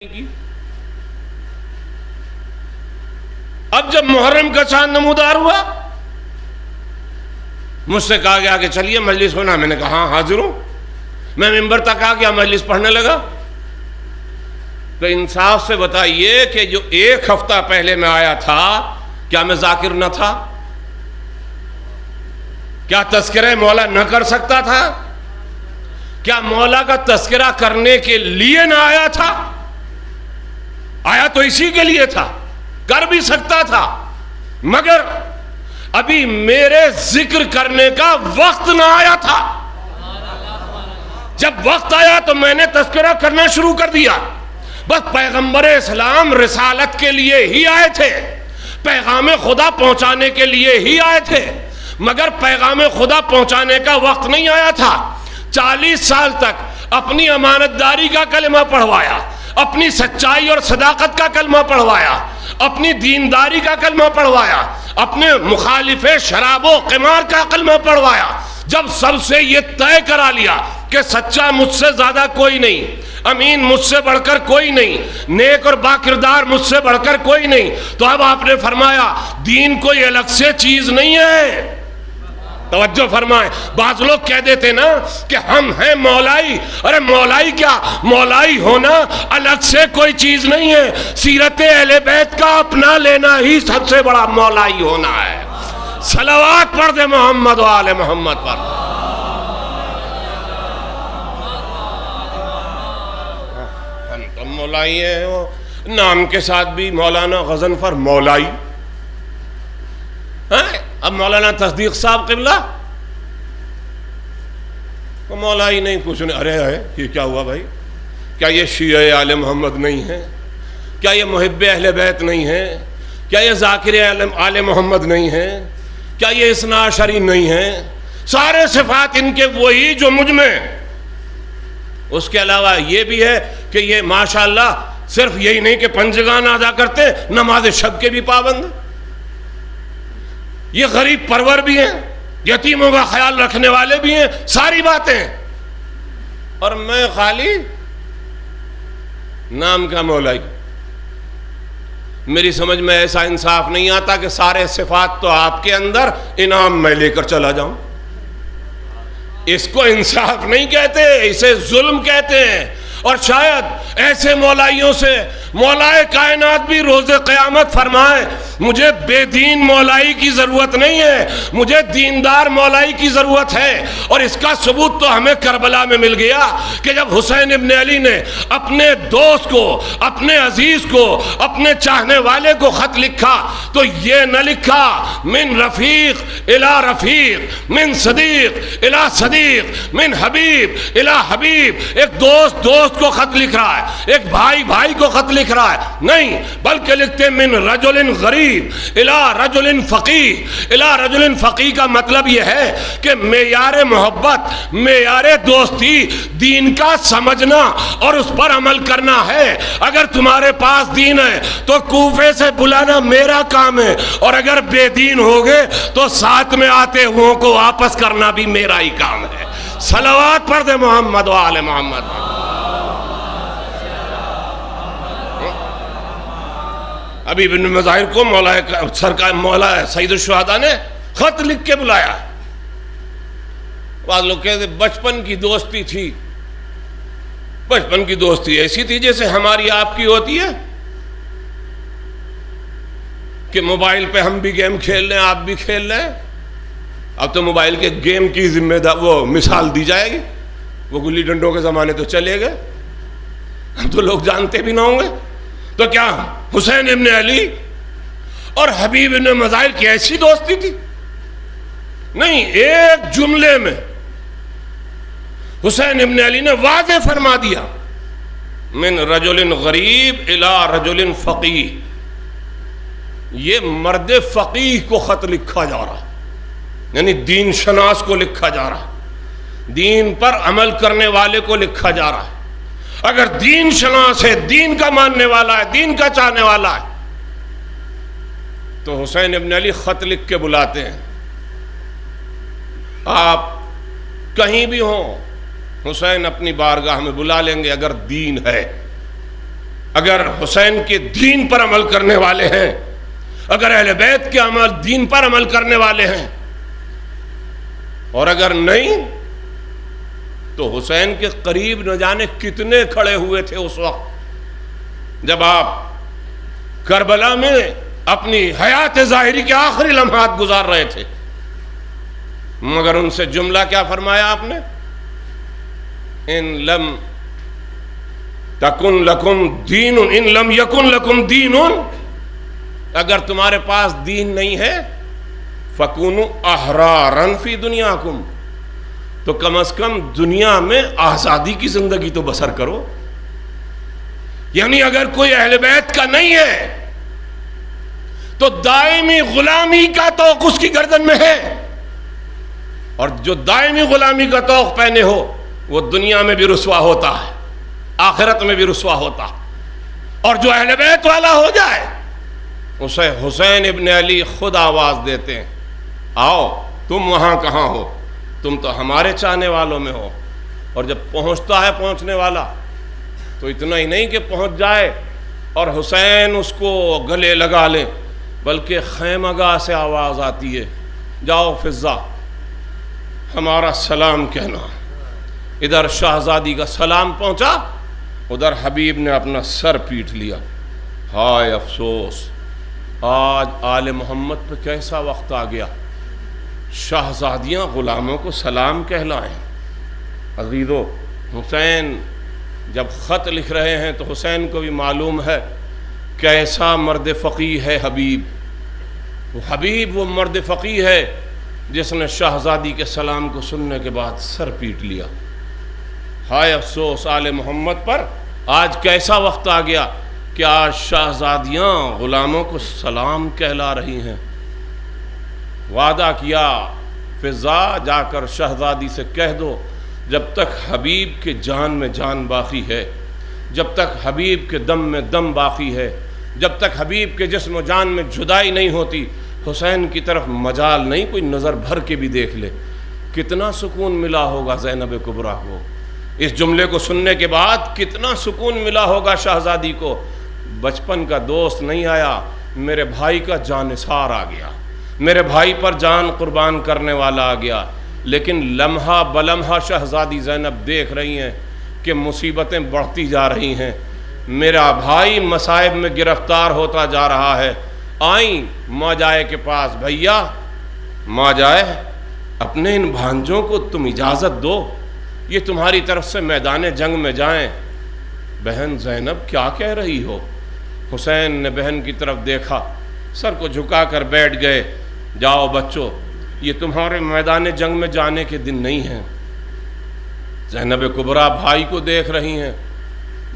کی۔ اب جب محرم کا چاند نمودار ہوا، مجھ سے کہا گیا کہ چلیے مجلس ہونا، میں نے کہا ہاں حاضر ہوں۔ میں ممبر تک آ گیا، مجلس پڑھنے لگا۔ تو انصاف سے بتائیے کہ جو ایک ہفتہ پہلے میں آیا تھا، کیا میں ذاکر نہ تھا؟ کیا تذکرہ مولا نہ کر سکتا تھا؟ کیا مولا کا تذکرہ کرنے کے لیے نہ آیا تھا؟ آیا تو اسی کے لیے تھا، کر بھی سکتا تھا، مگر ابھی میرے ذکر کرنے کا وقت نہ آیا تھا۔ جب وقت آیا تو میں نے تذکرہ کرنا شروع کر دیا۔ بس پیغمبر اسلام رسالت کے لیے ہی آئے تھے، پیغام خدا پہنچانے کے لیے ہی آئے تھے، مگر پیغام خدا پہنچانے کا وقت نہیں آیا تھا۔ 40 سال تک اپنی امانت داری کا کلمہ پڑھوایا، اپنی سچائی اور صداقت کا کلمہ پڑھوایا، اپنی دینداری کا کلمہ پڑھوایا، اپنے مخالف شراب و قمار کا کلمہ پڑھوایا۔ جب سب سے یہ طے کرا لیا کہ سچا مجھ سے زیادہ کوئی نہیں، امین مجھ سے بڑھ کر کوئی نہیں، نیک اور باکردار مجھ سے بڑھ کر کوئی نہیں، تو اب آپ نے فرمایا دین کوئی الگ سے چیز نہیں ہے۔ توجہ فرمائیں، بعض لوگ کہہ دیتے نا کہ ہم ہیں مولائی۔ ارے مولائی کیا، مولائی ہونا الگ سے کوئی چیز نہیں ہے، سیرت اہل بیت کا اپنا لینا ہی سب سے بڑا مولائی ہونا ہے۔ صلوات پڑھ دے محمد و آل محمد پر۔ ہم تو مولائی ہیں، وہ نام کے ساتھ بھی مولانا غضنفر مولائی۔ اب مولانا تصدیق صاحب قبلہ وہ مولائی نہیں، کچھ نہیں۔ ارے یہ کیا ہوا بھائی؟ کیا یہ شیعہ آل محمد نہیں ہے؟ کیا یہ محب اہل بیت نہیں ہے؟ کیا یہ ذاکر آل محمد نہیں ہے؟ کیا یہ اثنا عشری نہیں ہے؟ سارے صفات ان کے وہی جو مجھ میں۔ اس کے علاوہ یہ بھی ہے کہ یہ ماشاءاللہ صرف یہی نہیں کہ پنجگان ادا کرتے، نماز شب کے بھی پابند، یہ غریب پرور بھی ہیں، یتیموں کا خیال رکھنے والے بھی ہیں، ساری باتیں۔ اور میں خالی نام کا مولائی۔ میری سمجھ میں ایسا انصاف نہیں آتا کہ سارے صفات تو آپ کے اندر، انعام میں لے کر چلا جاؤں۔ اس کو انصاف نہیں کہتے، اسے ظلم کہتے ہیں۔ اور شاید ایسے مولائیوں سے مولائے کائنات بھی روز قیامت فرمائے مجھے بے دین مولائی کی ضرورت نہیں ہے، مجھے دیندار مولائی کی ضرورت ہے۔ اور اس کا ثبوت تو ہمیں کربلا میں مل گیا کہ جب حسین ابن علی نے اپنے دوست کو، اپنے عزیز کو، اپنے چاہنے والے کو خط لکھا تو یہ نہ لکھا من رفیق الی رفیق، من صدیق الی صدیق، من حبیب الی حبیب۔ ایک دوست کو خط لکھ رہا ہے، ایک بھائی کو خط لکھ رہا ہے، نہیں بلکہ لکھتے من رجل غریب الی رجل فقیہ۔ الی رجل فقیہ کا مطلب یہ ہے کہ معیار محبت، معیار دوستی دین کا سمجھنا اور اس پر عمل کرنا ہے۔ اگر تمہارے پاس دین ہے تو کوفے سے بلانا میرا کام ہے، اور اگر بے دین ہوگے تو ساتھ میں آتے ہوں کو واپس کرنا بھی میرا ہی کام ہے۔ صلوات پڑھ دے محمد و آل محمد۔ ابھی ابن مظاہر کو مولا سید الشہداء نے خط لکھ کے بلایا۔ بعض لوگ کہتے بچپن کی دوستی تھی۔ بچپن کی دوستی ایسی تھی جیسے ہماری آپ کی ہوتی ہے کہ موبائل پہ ہم بھی گیم کھیل رہے ہیں، آپ بھی کھیل رہے ہیں۔ اب تو موبائل کے گیم کی ذمہ دار وہ مثال دی جائے گی، وہ گلی ڈنڈوں کے زمانے تو چلے گئے، اب تو لوگ جانتے بھی نہ ہوں گے۔ تو کیا حسین ابن علی اور حبیب ابن مظاہر کی ایسی دوستی تھی؟ نہیں، ایک جملے میں حسین ابن علی نے واضح فرما دیا من رجل غریب الی رجل فقیہ۔ یہ مرد فقیہ کو خط لکھا جا رہا، یعنی دین شناس کو لکھا جا رہا، دین پر عمل کرنے والے کو لکھا جا رہا ہے۔ اگر دین شناس ہے، دین کا ماننے والا ہے، دین کا چاہنے والا ہے، تو حسین ابن علی خط لکھ کے بلاتے ہیں۔ آپ کہیں بھی ہوں، حسین اپنی بارگاہ میں بلا لیں گے اگر دین ہے۔ اگر حسین کے دین پر عمل کرنے والے ہیں، اگر اہل بیت کے دین پر عمل کرنے والے ہیں، اور اگر نہیں تو حسین کے قریب نہ جانے کتنے کھڑے ہوئے تھے اس وقت جب آپ کربلا میں اپنی حیات ظاہری کے آخری لمحات گزار رہے تھے، مگر ان سے جملہ کیا فرمایا آپ نے؟ ان لم تکن لکم دین، ان لم یکن لکم دین، اگر تمہارے پاس دین نہیں ہے، فکونوا احرارا فی دنیاکم، تو کم از کم دنیا میں آزادی کی زندگی تو بسر کرو۔ یعنی اگر کوئی اہل بیت کا نہیں ہے تو دائمی غلامی کا توق اس کی گردن میں ہے، اور جو دائمی غلامی کا توق پہنے ہو وہ دنیا میں بھی رسوا ہوتا ہے، آخرت میں بھی رسوا ہوتا ہے۔ اور جو اہل بیت والا ہو جائے اسے حسین ابن علی خود آواز دیتے ہیں، آؤ تم وہاں کہاں ہو، تم تو ہمارے چاہنے والوں میں ہو۔ اور جب پہنچتا ہے پہنچنے والا تو اتنا ہی نہیں کہ پہنچ جائے اور حسین اس کو گلے لگا لیں، بلکہ خیمہ گاہ سے آواز آتی ہے، جاؤ فضا ہمارا سلام کہنا۔ ادھر شہزادی کا سلام پہنچا، ادھر حبیب نے اپنا سر پیٹ لیا۔ ہائے افسوس، آج آل محمد پہ کیسا وقت آ گیا، شہزادیاں غلاموں کو سلام کہلائیں۔ عزیزو، حسین جب خط لکھ رہے ہیں تو حسین کو بھی معلوم ہے کیسا مرد فقیہ ہے حبیب وہ مرد فقیہ ہے جس نے شہزادی کے سلام کو سننے کے بعد سر پیٹ لیا۔ ہائے افسوس آل محمد پر، آج کیسا وقت آ گیا کہ آج شہزادیاں غلاموں کو سلام کہلا رہی ہیں۔ وعدہ کیا، فضا جا کر شہزادی سے کہہ دو جب تک حبیب کے جان میں جان باقی ہے، جب تک حبیب کے دم میں دم باقی ہے، جب تک حبیب کے جسم و جان میں جدائی نہیں ہوتی، حسین کی طرف مجال نہیں، کوئی نظر بھر کے بھی دیکھ لے۔ کتنا سکون ملا ہوگا زینب کبریٰ کو، اس جملے کو سننے کے بعد کتنا سکون ملا ہوگا شہزادی کو۔ بچپن کا دوست نہیں آیا، میرے بھائی کا جانثار آ گیا، میرے بھائی پر جان قربان کرنے والا آ گیا۔ لیکن لمحہ بلمحہ شہزادی زینب دیکھ رہی ہیں کہ مصیبتیں بڑھتی جا رہی ہیں، میرا بھائی مصائب میں گرفتار ہوتا جا رہا ہے۔ آئیں ماں جائے کے پاس، بھیا ماں جائے اپنے ان بھانجوں کو تم اجازت دو، یہ تمہاری طرف سے میدان جنگ میں جائیں۔ بہن زینب کیا کہہ رہی ہو؟ حسین نے بہن کی طرف دیکھا، سر کو جھکا کر بیٹھ گئے۔ جاؤ بچوں، یہ تمہارے میدان جنگ میں جانے کے دن نہیں ہیں۔ زینب کبریٰ بھائی کو دیکھ رہی ہیں،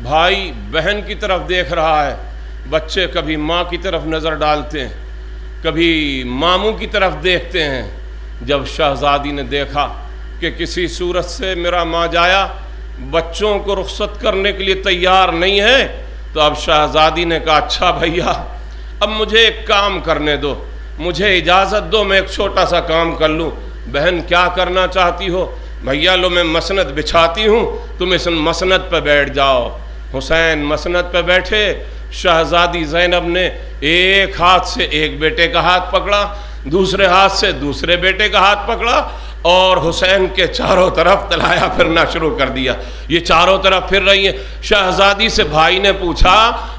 بھائی بہن کی طرف دیکھ رہا ہے۔ بچے کبھی ماں کی طرف نظر ڈالتے ہیں، کبھی ماموں کی طرف دیکھتے ہیں۔ جب شہزادی نے دیکھا کہ کسی صورت سے میرا ماں جایا بچوں کو رخصت کرنے کے لیے تیار نہیں ہے، تو اب شہزادی نے کہا، اچھا بھیا اب مجھے ایک کام کرنے دو، مجھے اجازت دو میں ایک چھوٹا سا کام کر لوں۔ بہن کیا کرنا چاہتی ہو؟ بھیا لو میں مسند بچھاتی ہوں، تم اس مسند پہ بیٹھ جاؤ۔ حسین مسند پہ بیٹھے، شہزادی زینب نے ایک ہاتھ سے ایک بیٹے کا ہاتھ پکڑا، دوسرے ہاتھ سے دوسرے بیٹے کا ہاتھ پکڑا، اور حسین کے چاروں طرف تلایا پھرنا شروع کر دیا۔ یہ چاروں طرف پھر رہی ہیں۔ شہزادی سے بھائی نے پوچھا،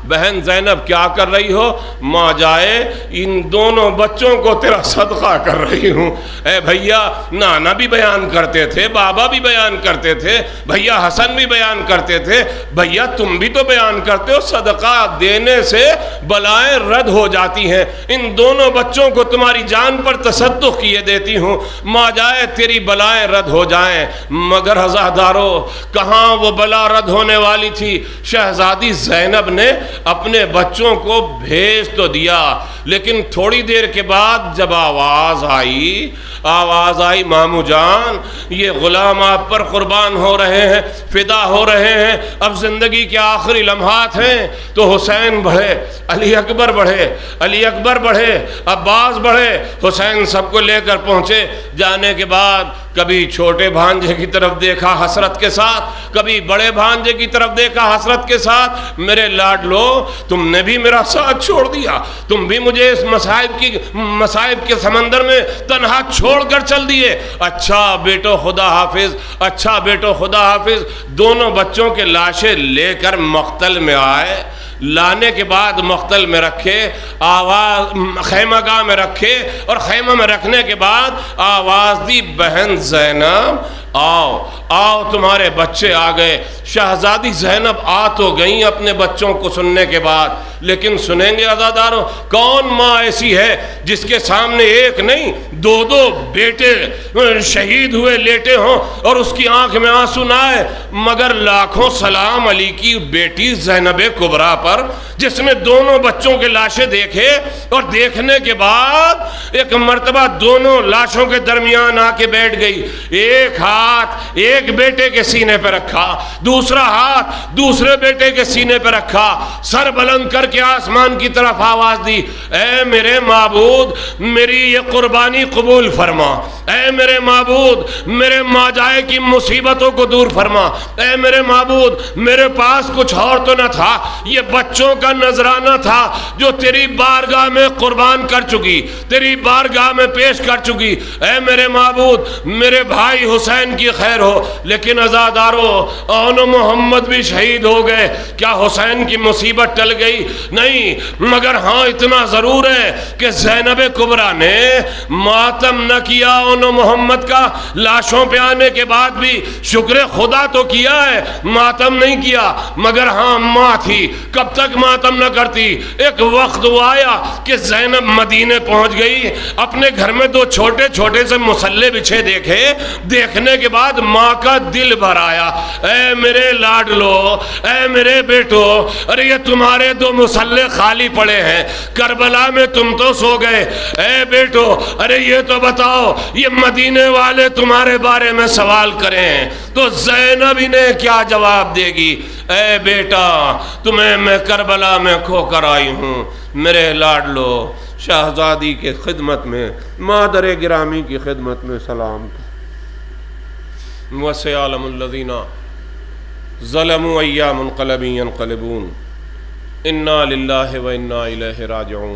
بہن زینب کیا کر رہی ہو؟ ماں جائے ان دونوں بچوں کو تیرا صدقہ کر رہی ہوں۔ اے بھیا، نانا بھی بیان کرتے تھے، بابا بھی بیان کرتے تھے، بھیا حسن بھی بیان کرتے تھے، بھیا تم بھی تو بیان کرتے ہو، صدقہ دینے سے بلائیں رد ہو جاتی ہیں۔ ان دونوں بچوں کو تمہاری جان پر تصدق کیے دیتی ہوں، ماں جائے تیری بلائیں رد ہو جائیں۔ مگر عزادارو، کہاں وہ بلا رد ہونے والی تھی؟ شہزادی زینب نے اپنے بچوں کو بھیج تو دیا، لیکن تھوڑی دیر کے بعد جب آواز آئی مامو جان یہ غلام آپ پر قربان ہو رہے ہیں، فدا ہو رہے ہیں، اب زندگی کے آخری لمحات ہیں، تو حسین بڑھے، علی اکبر بڑھے، عباس بڑھے، حسین سب کو لے کر پہنچے۔ جانے کے بعد بعد کبھی چھوٹے بھانجے کی طرف دیکھا حسرت کے ساتھ، کبھی بڑے بھانجے کی طرف دیکھا حسرت کے ساتھ، میرے لاڈلو تم نے بھی میرا ساتھ چھوڑ دیا، تم بھی مجھے اس مصائب کے سمندر میں تنہا چھوڑ کر چل دیے۔ اچھا بیٹو خدا حافظ، اچھا بیٹو خدا حافظ۔ دونوں بچوں کے لاشیں لے کر مقتل میں آئے، لانے کے بعد مقتل میں رکھے، آواز خیمہ گاہ میں رکھے، اور خیمہ میں رکھنے کے بعد آواز دی بہن زینب آؤ آؤ تمہارے بچے آ گئے۔ شہزادی زینب آ تو گئیں اپنے بچوں کو سننے کے بعد، لیکن سنیں گے عزاداروں، کون ماں ایسی ہے جس کے سامنے ایک نہیں دو دو بیٹے شہید ہوئے لیٹے ہوں اور اس کی آنکھ میں آنسو نہ آئے؟ مگر لاکھوں سلام علی کی بیٹی زینب کبریٰ پر، جس نے دونوں بچوں کے لاشیں دیکھے، اور دیکھنے کے بعد ایک مرتبہ دونوں لاشوں کے درمیان آ کے بیٹھ گئی، ایک ہاتھ ایک بیٹے کے سینے پہ رکھا، دوسرا ہاتھ دوسرے بیٹے کے سینے پہ رکھا، سر بلند کر کے آسمان کی طرف آواز دی، اے میرے معبود میری یہ قربانی قبول فرما، اے میرے معبود میرے ماجائے کی مصیبتوں کو دور فرما، اے میرے معبود میرے پاس کچھ اور تو نہ تھا، یہ بچوں کا نذرانہ تھا جو تیری بارگاہ میں قربان کر چکی، تیری بارگاہ میں پیش کر چکی، اے میرے معبود میرے بھائی حسین کی خیر ہو۔ لیکن عزادارو اون محمد بھی شہید ہو گئے، کیا حسین کی مصیبت ٹل گئی؟ نہیں، مگر ہاں اتنا ضرور ہے کہ زینب کبریٰ نے ماتم نہ کیا اون محمد کا، لاشوں پہ آنے کے بعد بھی شکر خدا تو کیا ہے، ماتم نہیں کیا، مگر ہاں ماں تھی، کب تک ماتم نہ کرتی؟ ایک وقت وہ آیا کہ زینب مدینے پہنچ گئی، اپنے گھر میں دو چھوٹے چھوٹے سے مسلے بچھے دیکھے، دیکھنے کے بعد ماں کا دل بھر آیا، اے میرے لاڈلو اے میرے بیٹو، ارے یہ تمہارے دو مسلے خالی پڑے ہیں، کربلا میں تم تو سو گئے، اے بیٹو ارے یہ تو بتاؤ یہ مدینے والے تمہارے بارے میں سوال کریں تو زینب انہیں کیا جواب دے گی؟ اے بیٹا تمہیں میں کربلا میں کھو کر آئی ہوں، میرے لاڈلو شہزادی کے خدمت میں، مادر گرامی کی خدمت میں سلام۔ وَسَيَعْلَمُ الَّذِينَ ظَلَمُوا أَيَّ مُنْقَلَبٍ يَنْقَلِبُونَ إِنَّا لِلَّهِ وَإِنَّا إِلَيْهِ رَاجِعُونَ۔